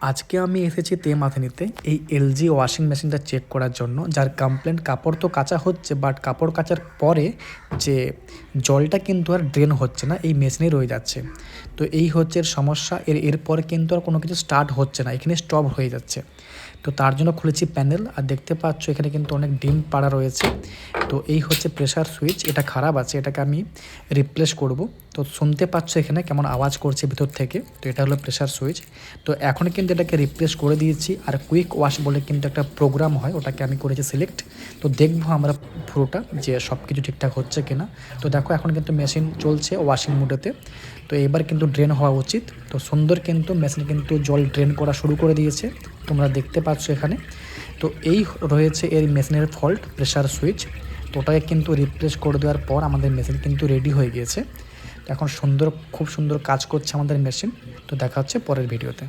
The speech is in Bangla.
আজকে আমি এসেছি তেমাথানিতে এই এলজি ওয়াশিং মেশিনটা চেক করার জন্য, যার কমপ্লেন কাপড় তো কাচা হচ্ছে, বাট কাপড় কাচার পরে যে জলটা কিন্তু আর ড্রেন হচ্ছে না, এই মেশিনে রয়ে যাচ্ছে। তো এই হচ্ছে এর সমস্যা। এরপর কিন্তু আর কোনো কিছু স্টার্ট হচ্ছে না, এখানে স্টপ হয়ে যাচ্ছে। তো তার জন্য খুলেছি প্যানেল, আর দেখতে পাচ্ছ এখানে কিন্তু অনেক ডিম পাড়া রয়েছে। তো এই হচ্ছে প্রেসার সুইচ, এটা খারাপ আছে, এটাকে আমি রিপ্লেস করব। তো শুনতে পাচ্ছ এখানে কেমন আওয়াজ করছে ভিতর থেকে। তো এটা হলো প্রেসার সুইচ। তো এখন কিন্তু এটাকে রিপ্লেস করে দিয়েছি। আর কুইক ওয়াশ বলে কিন্তু একটা প্রোগ্রাম হয়, ওটাকে আমি করেছি সিলেক্ট। তো দেখবো আমরা পুরোটা যে সব কিছু ঠিকঠাক হচ্ছে কিনা। তো দেখো এখন কিন্তু মেশিন চলছে ওয়াশিং মোডেতে। তো এবার কিন্তু ড্রেন হওয়া উচিত। তো সুন্দর কিন্তু মেশিন কিন্তু জল ড্রেন করা শুরু করে দিয়েছে, তোমরা দেখতে পাচ্ছ এখানে। তো এই রয়েছে এর মেশিনের ফল্ট, প্রেসার সুইচ। তো ওটাকে কিন্তু রিপ্লেস করে দেওয়ার পর আমাদের মেশিন কিন্তু রেডি হয়ে গিয়েছে। তো এখন খুব সুন্দর কাজ করছে আমাদের মেশিন। তো দেখা হচ্ছে পরের ভিডিওতে।